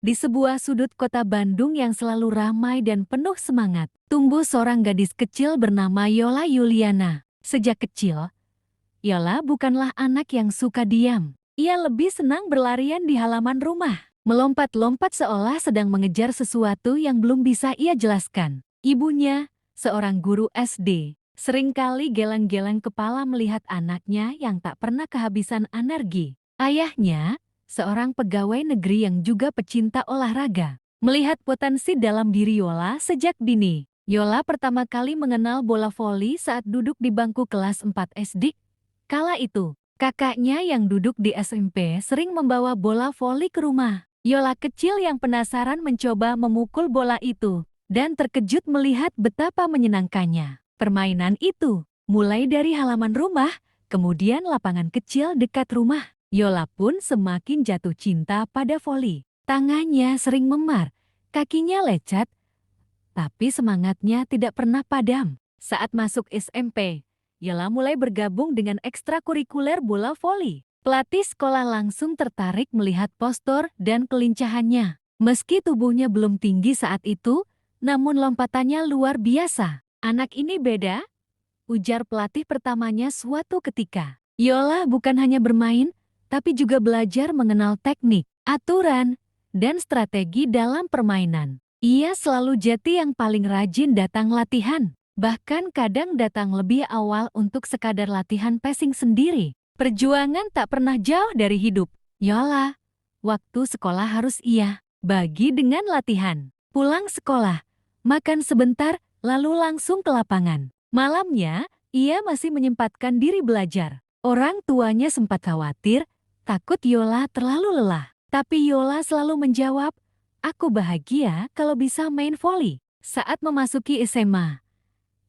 Di sebuah sudut kota Bandung yang selalu ramai dan penuh semangat, tumbuh seorang gadis kecil bernama Yola Yuliana. Sejak kecil, Yola bukanlah anak yang suka diam. Ia lebih senang berlarian di halaman rumah, melompat-lompat seolah sedang mengejar sesuatu yang belum bisa ia jelaskan. Ibunya, seorang guru SD, seringkali geleng-geleng kepala melihat anaknya yang tak pernah kehabisan energi. Ayahnya, seorang pegawai negeri yang juga pecinta olahraga, melihat potensi dalam diri Yola sejak dini. Yola pertama kali mengenal bola voli saat duduk di bangku kelas 4 SD. Kala itu, kakaknya yang duduk di SMP sering membawa bola voli ke rumah. Yola kecil yang penasaran mencoba memukul bola itu, dan terkejut melihat betapa menyenangkannya permainan itu. Mulai dari halaman rumah, kemudian lapangan kecil dekat rumah. Yola pun semakin jatuh cinta pada voli. Tangannya sering memar, kakinya lecet, tapi semangatnya tidak pernah padam. Saat masuk SMP, Yola mulai bergabung dengan ekstrakurikuler bola voli. Pelatih sekolah langsung tertarik melihat postur dan kelincahannya. Meski tubuhnya belum tinggi saat itu, namun lompatannya luar biasa. Anak ini beda, ujar pelatih pertamanya suatu ketika. Yola bukan hanya bermain, tapi juga belajar mengenal teknik, aturan, dan strategi dalam permainan. Ia selalu jadi yang paling rajin datang latihan, bahkan kadang datang lebih awal untuk sekadar latihan passing sendiri. Perjuangan tak pernah jauh dari hidup Yola. Waktu sekolah harus ia bagi dengan latihan. Pulang sekolah, makan sebentar, lalu langsung ke lapangan. Malamnya, ia masih menyempatkan diri belajar. Orang tuanya sempat khawatir, takut Yola terlalu lelah. Tapi Yola selalu menjawab, "Aku bahagia kalau bisa main voli." Saat memasuki SMA,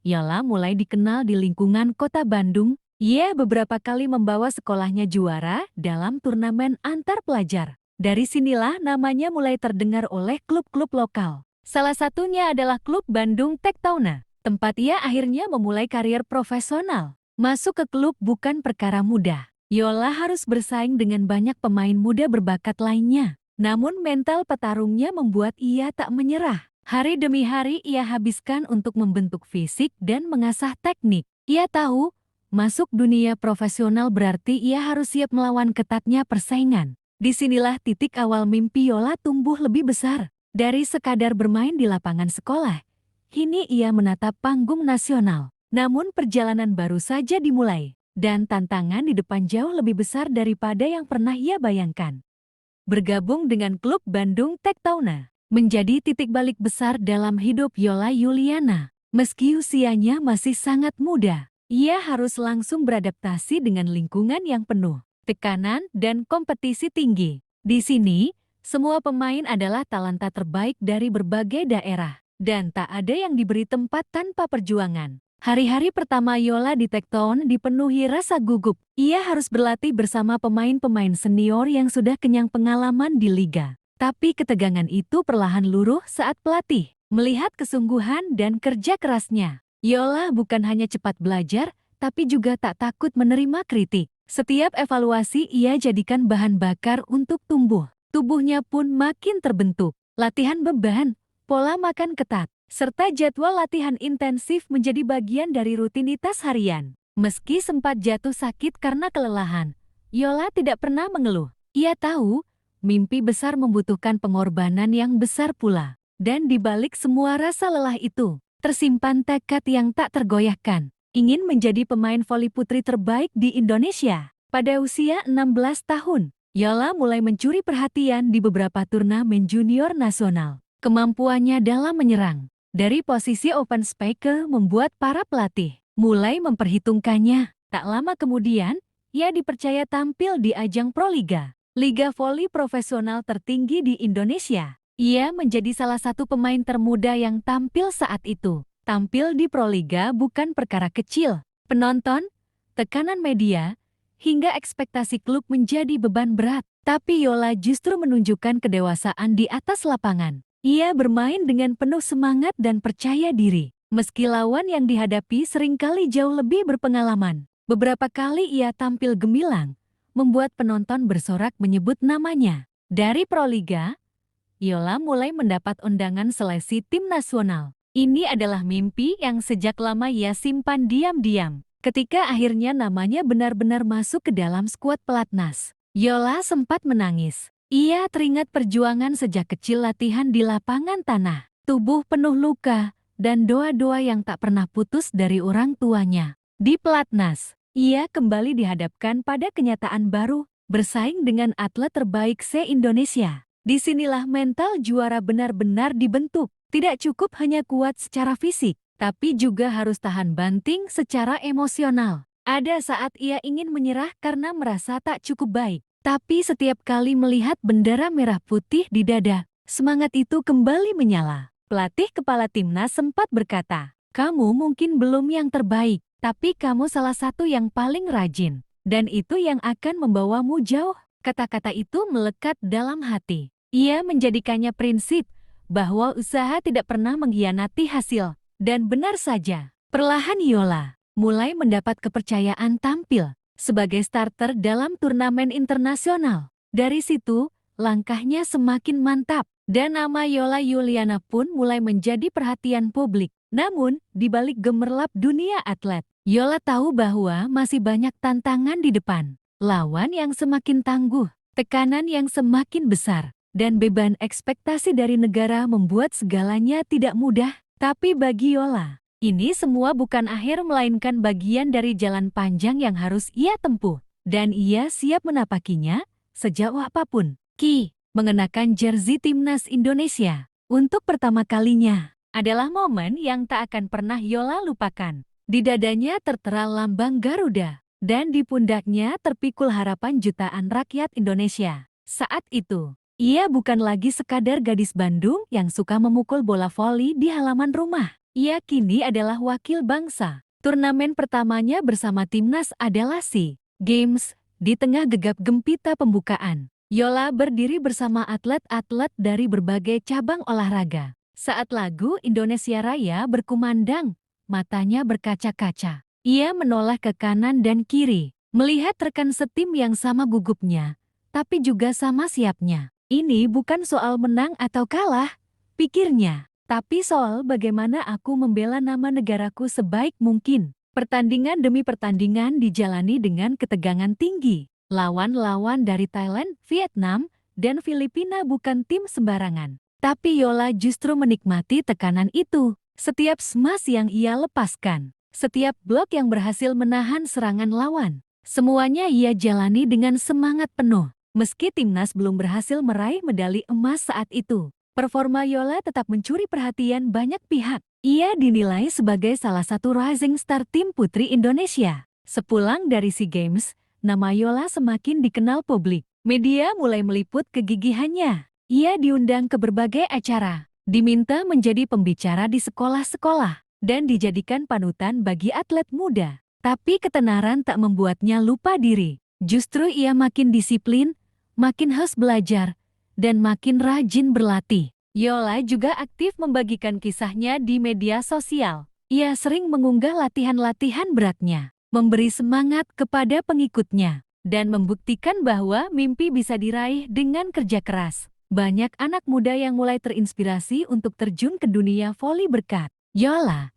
Yola mulai dikenal di lingkungan kota Bandung. Ia beberapa kali membawa sekolahnya juara dalam turnamen antar pelajar. Dari sinilah namanya mulai terdengar oleh klub-klub lokal. Salah satunya adalah klub Bandung Tektauna, tempat ia akhirnya memulai karier profesional. Masuk ke klub bukan perkara mudah. Yola harus bersaing dengan banyak pemain muda berbakat lainnya. Namun mental petarungnya membuat ia tak menyerah. Hari demi hari ia habiskan untuk membentuk fisik dan mengasah teknik. Ia tahu, masuk dunia profesional berarti ia harus siap melawan ketatnya persaingan. Disinilah titik awal mimpi Yola tumbuh lebih besar. Dari sekadar bermain di lapangan sekolah, kini ia menatap panggung nasional. Namun perjalanan baru saja dimulai, dan tantangan di depan jauh lebih besar daripada yang pernah ia bayangkan. Bergabung dengan klub Bandung Tektauna menjadi titik balik besar dalam hidup Yola Yuliana. Meski usianya masih sangat muda, ia harus langsung beradaptasi dengan lingkungan yang penuh tekanan dan kompetisi tinggi. Di sini, semua pemain adalah talenta terbaik dari berbagai daerah, dan tak ada yang diberi tempat tanpa perjuangan. Hari-hari pertama Yola di Tekton dipenuhi rasa gugup. Ia harus berlatih bersama pemain-pemain senior yang sudah kenyang pengalaman di liga. Tapi ketegangan itu perlahan luruh saat pelatih melihat kesungguhan dan kerja kerasnya. Yola bukan hanya cepat belajar, tapi juga tak takut menerima kritik. Setiap evaluasi ia jadikan bahan bakar untuk tumbuh. Tubuhnya pun makin terbentuk. Latihan beban, pola makan ketat, serta jadwal latihan intensif menjadi bagian dari rutinitas harian. Meski sempat jatuh sakit karena kelelahan, Yola tidak pernah mengeluh. Ia tahu, mimpi besar membutuhkan pengorbanan yang besar pula. Dan di balik semua rasa lelah itu, tersimpan tekad yang tak tergoyahkan. Ingin menjadi pemain voli putri terbaik di Indonesia. Pada usia 16 tahun, Yola mulai mencuri perhatian di beberapa turnamen junior nasional. Kemampuannya dalam menyerang dari posisi open spiker membuat para pelatih mulai memperhitungkannya. Tak lama kemudian, ia dipercaya tampil di ajang Proliga, liga voli profesional tertinggi di Indonesia. Ia menjadi salah satu pemain termuda yang tampil saat itu. Tampil di Proliga bukan perkara kecil. Penonton, tekanan media, hingga ekspektasi klub menjadi beban berat. Tapi Yola justru menunjukkan kedewasaan di atas lapangan. Ia bermain dengan penuh semangat dan percaya diri. Meski lawan yang dihadapi seringkali jauh lebih berpengalaman. Beberapa kali ia tampil gemilang, membuat penonton bersorak menyebut namanya. Dari Proliga, Yola mulai mendapat undangan seleksi tim nasional. Ini adalah mimpi yang sejak lama ia simpan diam-diam. Ketika akhirnya namanya benar-benar masuk ke dalam skuad pelatnas, Yola sempat menangis. Ia teringat perjuangan sejak kecil, latihan di lapangan tanah, tubuh penuh luka, dan doa-doa yang tak pernah putus dari orang tuanya. Di pelatnas, ia kembali dihadapkan pada kenyataan baru, bersaing dengan atlet terbaik se-Indonesia. Disinilah mental juara benar-benar dibentuk. Tidak cukup hanya kuat secara fisik, tapi juga harus tahan banting secara emosional. Ada saat ia ingin menyerah karena merasa tak cukup baik. Tapi setiap kali melihat bendera merah putih di dada, semangat itu kembali menyala. Pelatih kepala timnas sempat berkata, "Kamu mungkin belum yang terbaik, tapi kamu salah satu yang paling rajin. Dan itu yang akan membawamu jauh." Kata-kata itu melekat dalam hati. Ia menjadikannya prinsip bahwa usaha tidak pernah mengkhianati hasil. Dan benar saja, perlahan Yola mulai mendapat kepercayaan tampil sebagai starter dalam turnamen internasional. Dari situ, langkahnya semakin mantap, dan nama Yola Yuliana pun mulai menjadi perhatian publik. Namun, di balik gemerlap dunia atlet, Yola tahu bahwa masih banyak tantangan di depan. Lawan yang semakin tangguh, tekanan yang semakin besar, dan beban ekspektasi dari negara membuat segalanya tidak mudah. Tapi bagi Yola, ini semua bukan akhir melainkan bagian dari jalan panjang yang harus ia tempuh. Dan ia siap menapakinya sejauh apapun. Ki, mengenakan jersey timnas Indonesia untuk pertama kalinya adalah momen yang tak akan pernah Yola lupakan. Di dadanya tertera lambang Garuda, dan di pundaknya terpikul harapan jutaan rakyat Indonesia. Saat itu, ia bukan lagi sekadar gadis Bandung yang suka memukul bola voli di halaman rumah. Ia kini adalah wakil bangsa. Turnamen pertamanya bersama timnas adalah SEA Games. Di tengah gegap gempita pembukaan, Yola berdiri bersama atlet-atlet dari berbagai cabang olahraga. Saat lagu Indonesia Raya berkumandang, matanya berkaca-kaca. Ia menoleh ke kanan dan kiri, melihat rekan setim yang sama gugupnya, tapi juga sama siapnya. Ini bukan soal menang atau kalah, pikirnya. Tapi soal bagaimana aku membela nama negaraku sebaik mungkin. Pertandingan demi pertandingan dijalani dengan ketegangan tinggi. Lawan-lawan dari Thailand, Vietnam, dan Filipina bukan tim sembarangan. Tapi Yola justru menikmati tekanan itu. Setiap smash yang ia lepaskan, setiap blok yang berhasil menahan serangan lawan, semuanya ia jalani dengan semangat penuh. Meski timnas belum berhasil meraih medali emas saat itu, performa Yola tetap mencuri perhatian banyak pihak. Ia dinilai sebagai salah satu rising star tim putri Indonesia. Sepulang dari SEA Games, nama Yola semakin dikenal publik. Media mulai meliput kegigihannya. Ia diundang ke berbagai acara, diminta menjadi pembicara di sekolah-sekolah, dan dijadikan panutan bagi atlet muda. Tapi ketenaran tak membuatnya lupa diri. Justru ia makin disiplin, makin harus belajar, dan makin rajin berlatih. Yola juga aktif membagikan kisahnya di media sosial. Ia sering mengunggah latihan-latihan beratnya, memberi semangat kepada pengikutnya, dan membuktikan bahwa mimpi bisa diraih dengan kerja keras. Banyak anak muda yang mulai terinspirasi untuk terjun ke dunia voli berkat Yola.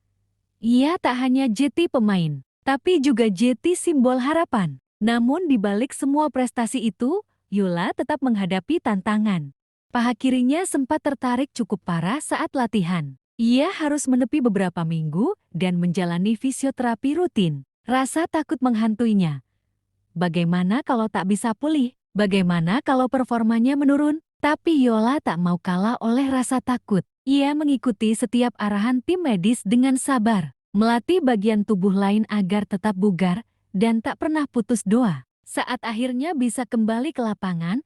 Ia tak hanya jeti pemain, tapi juga jeti simbol harapan. Namun di balik semua prestasi itu, Yola tetap menghadapi tantangan. Paha kirinya sempat tertarik cukup parah saat latihan. Ia harus menepi beberapa minggu dan menjalani fisioterapi rutin. Rasa takut menghantuinya. Bagaimana kalau tak bisa pulih? Bagaimana kalau performanya menurun? Tapi Yola tak mau kalah oleh rasa takut. Ia mengikuti setiap arahan tim medis dengan sabar, melatih bagian tubuh lain agar tetap bugar, dan tak pernah putus doa. Saat akhirnya bisa kembali ke lapangan,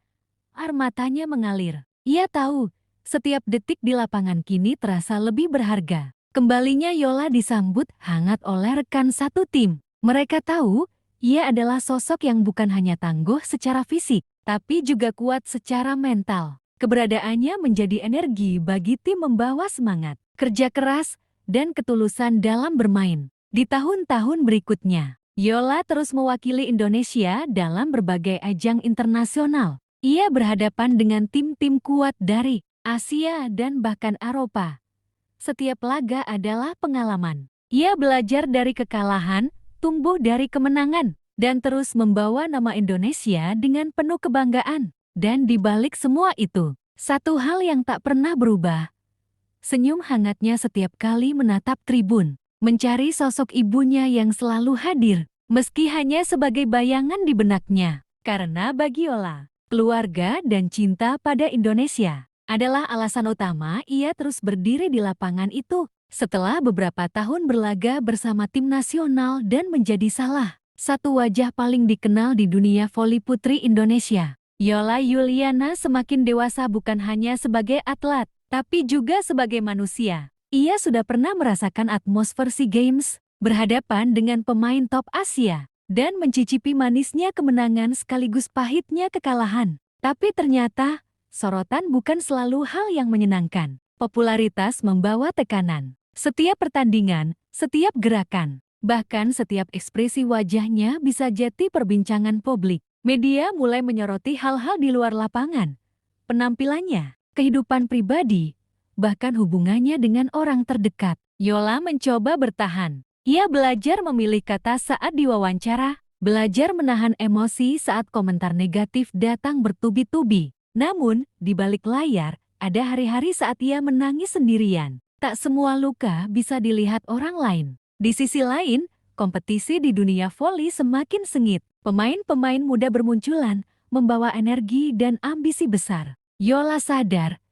air matanya mengalir. Ia tahu, setiap detik di lapangan kini terasa lebih berharga. Kembalinya Yola disambut hangat oleh rekan satu tim. Mereka tahu, ia adalah sosok yang bukan hanya tangguh secara fisik, tapi juga kuat secara mental. Keberadaannya menjadi energi bagi tim membawa semangat, kerja keras, dan ketulusan dalam bermain. Di tahun-tahun berikutnya, Yola terus mewakili Indonesia dalam berbagai ajang internasional. Ia berhadapan dengan tim-tim kuat dari Asia, dan bahkan Eropa. Setiap laga adalah pengalaman. Ia belajar dari kekalahan, tumbuh dari kemenangan, dan terus membawa nama Indonesia dengan penuh kebanggaan. Dan di balik semua itu, satu hal yang tak pernah berubah. Senyum hangatnya setiap kali menatap tribun, mencari sosok ibunya yang selalu hadir, meski hanya sebagai bayangan di benaknya. Karena bagi Yola, keluarga dan cinta pada Indonesia adalah alasan utama ia terus berdiri di lapangan itu. Setelah beberapa tahun berlaga bersama tim nasional dan menjadi salah satu wajah paling dikenal di dunia voli putri Indonesia, Yola Yuliana semakin dewasa bukan hanya sebagai atlet, tapi juga sebagai manusia. Ia sudah pernah merasakan atmosfer SEA Games, berhadapan dengan pemain top Asia, dan mencicipi manisnya kemenangan sekaligus pahitnya kekalahan. Tapi ternyata, sorotan bukan selalu hal yang menyenangkan. Popularitas membawa tekanan. Setiap pertandingan, setiap gerakan, bahkan setiap ekspresi wajahnya bisa jadi perbincangan publik. Media mulai menyoroti hal-hal di luar lapangan. Penampilannya, kehidupan pribadi, bahkan hubungannya dengan orang terdekat. Yola mencoba bertahan. Ia belajar memilih kata saat diwawancara, belajar menahan emosi saat komentar negatif datang bertubi-tubi. Namun, di balik layar, ada hari-hari saat ia menangis sendirian. Tak semua luka bisa dilihat orang lain. Di sisi lain, kompetisi di dunia voli semakin sengit. Pemain-pemain muda bermunculan, membawa energi dan ambisi besar. Yola sadar,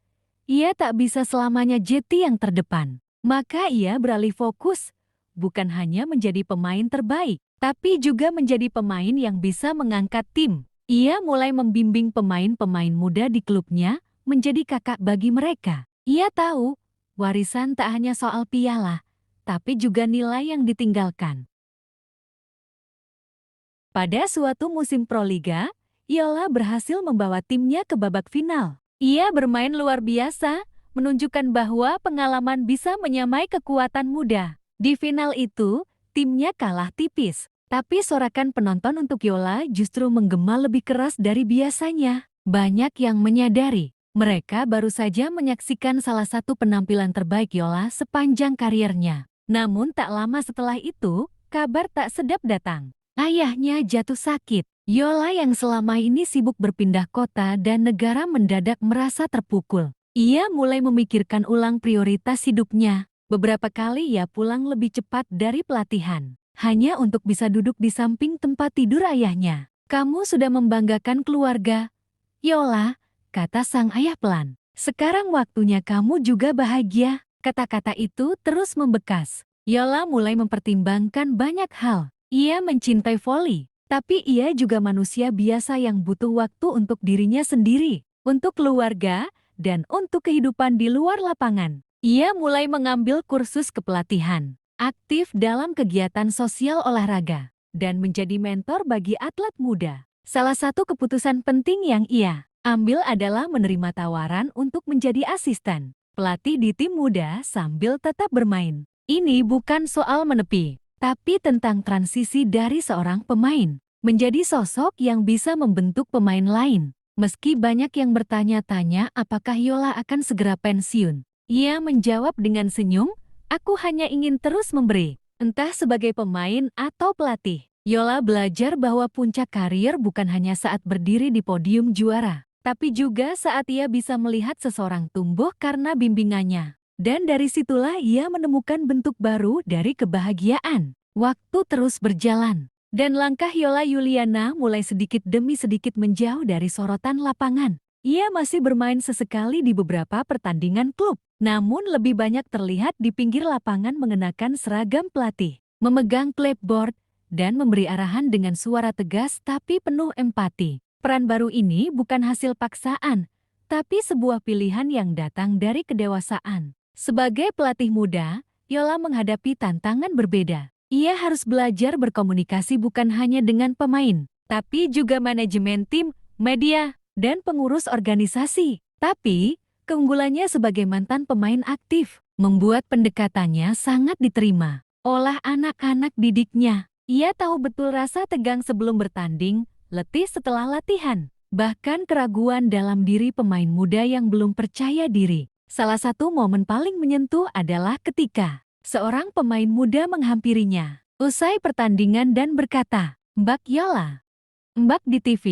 ia tak bisa selamanya jadi yang terdepan. Maka ia beralih fokus, bukan hanya menjadi pemain terbaik, tapi juga menjadi pemain yang bisa mengangkat tim. Ia mulai membimbing pemain-pemain muda di klubnya, menjadi kakak bagi mereka. Ia tahu, warisan tak hanya soal piala, tapi juga nilai yang ditinggalkan. Pada suatu musim Proliga, Yola berhasil membawa timnya ke babak final. Ia bermain luar biasa, menunjukkan bahwa pengalaman bisa menyamai kekuatan muda. Di final itu, timnya kalah tipis, tapi sorakan penonton untuk Yola justru menggema lebih keras dari biasanya. Banyak yang menyadari, mereka baru saja menyaksikan salah satu penampilan terbaik Yola sepanjang kariernya. Namun tak lama setelah itu, kabar tak sedap datang. Ayahnya jatuh sakit. Yola yang selama ini sibuk berpindah kota dan negara mendadak merasa terpukul. Ia mulai memikirkan ulang prioritas hidupnya. Beberapa kali ia pulang lebih cepat dari pelatihan, hanya untuk bisa duduk di samping tempat tidur ayahnya. "Kamu sudah membanggakan keluarga, Yola," kata sang ayah pelan. "Sekarang waktunya kamu juga bahagia." Kata-kata itu terus membekas. Yola mulai mempertimbangkan banyak hal. Ia mencintai voli, tapi ia juga manusia biasa yang butuh waktu untuk dirinya sendiri, untuk keluarga, dan untuk kehidupan di luar lapangan. Ia mulai mengambil kursus kepelatihan, aktif dalam kegiatan sosial olahraga, dan menjadi mentor bagi atlet muda. Salah satu keputusan penting yang ia ambil adalah menerima tawaran untuk menjadi asisten pelatih di tim muda sambil tetap bermain. Ini bukan soal menepi, tapi tentang transisi dari seorang pemain menjadi sosok yang bisa membentuk pemain lain. Meski banyak yang bertanya-tanya apakah Yola akan segera pensiun, ia menjawab dengan senyum, "Aku hanya ingin terus memberi, entah sebagai pemain atau pelatih." Yola belajar bahwa puncak karir bukan hanya saat berdiri di podium juara, tapi juga saat ia bisa melihat seseorang tumbuh karena bimbingannya. Dan dari situlah ia menemukan bentuk baru dari kebahagiaan. Waktu terus berjalan, dan langkah Yola Yuliana mulai sedikit demi sedikit menjauh dari sorotan lapangan. Ia masih bermain sesekali di beberapa pertandingan klub, namun lebih banyak terlihat di pinggir lapangan mengenakan seragam pelatih, memegang clipboard, dan memberi arahan dengan suara tegas tapi penuh empati. Peran baru ini bukan hasil paksaan, tapi sebuah pilihan yang datang dari kedewasaan. Sebagai pelatih muda, Yola menghadapi tantangan berbeda. Ia harus belajar berkomunikasi bukan hanya dengan pemain, tapi juga manajemen tim, media, dan pengurus organisasi. Tapi, keunggulannya sebagai mantan pemain aktif membuat pendekatannya sangat diterima oleh anak-anak didiknya. Ia tahu betul rasa tegang sebelum bertanding, letih setelah latihan, bahkan keraguan dalam diri pemain muda yang belum percaya diri. Salah satu momen paling menyentuh adalah ketika seorang pemain muda menghampirinya usai pertandingan dan berkata, "Mbak Yola, Mbak di TV,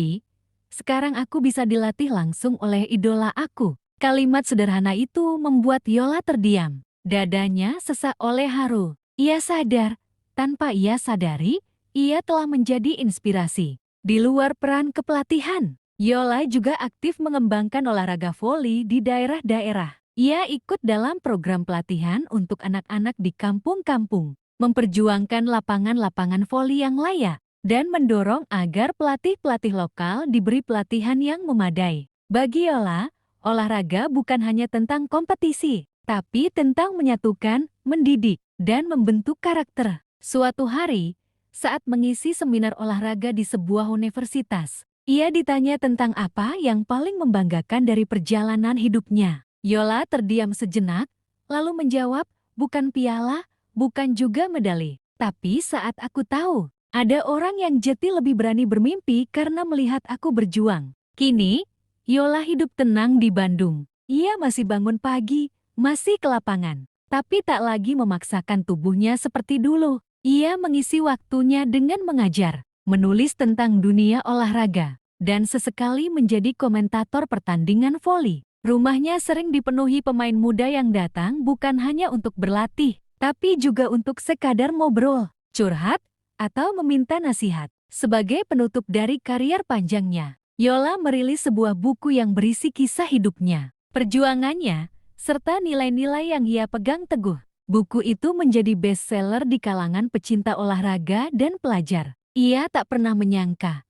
sekarang aku bisa dilatih langsung oleh idola aku." Kalimat sederhana itu membuat Yola terdiam. Dadanya sesak oleh haru. Ia sadar, tanpa ia sadari, ia telah menjadi inspirasi. Di luar peran kepelatihan, Yola juga aktif mengembangkan olahraga voli di daerah-daerah. Ia ikut dalam program pelatihan untuk anak-anak di kampung-kampung, memperjuangkan lapangan-lapangan voli yang layak, dan mendorong agar pelatih-pelatih lokal diberi pelatihan yang memadai. Bagi Yola, olahraga bukan hanya tentang kompetisi, tapi tentang menyatukan, mendidik, dan membentuk karakter. Suatu hari, saat mengisi seminar olahraga di sebuah universitas, ia ditanya tentang apa yang paling membanggakan dari perjalanan hidupnya. Yola terdiam sejenak, lalu menjawab, "Bukan piala, bukan juga medali. Tapi saat aku tahu, ada orang yang jeti lebih berani bermimpi karena melihat aku berjuang." Kini, Yola hidup tenang di Bandung. Ia masih bangun pagi, masih ke lapangan, tapi tak lagi memaksakan tubuhnya seperti dulu. Ia mengisi waktunya dengan mengajar, menulis tentang dunia olahraga, dan sesekali menjadi komentator pertandingan voli. Rumahnya sering dipenuhi pemain muda yang datang bukan hanya untuk berlatih, tapi juga untuk sekadar ngobrol, curhat, atau meminta nasihat. Sebagai penutup dari karier panjangnya, Yola merilis sebuah buku yang berisi kisah hidupnya, perjuangannya, serta nilai-nilai yang ia pegang teguh. Buku itu menjadi bestseller di kalangan pecinta olahraga dan pelajar. Ia tak pernah menyangka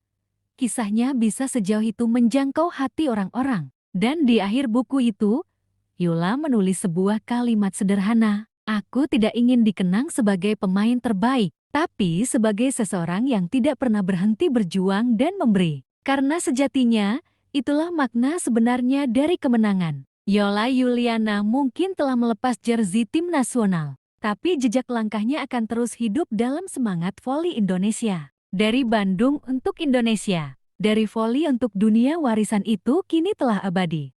kisahnya bisa sejauh itu menjangkau hati orang-orang. Dan di akhir buku itu, Yola menulis sebuah kalimat sederhana, "Aku tidak ingin dikenang sebagai pemain terbaik, tapi sebagai seseorang yang tidak pernah berhenti berjuang dan memberi." Karena sejatinya, itulah makna sebenarnya dari kemenangan. Yola Yuliana mungkin telah melepas jersey tim nasional, tapi jejak langkahnya akan terus hidup dalam semangat voli Indonesia. Dari Bandung untuk Indonesia. Dari voli untuk dunia, warisan itu kini telah abadi.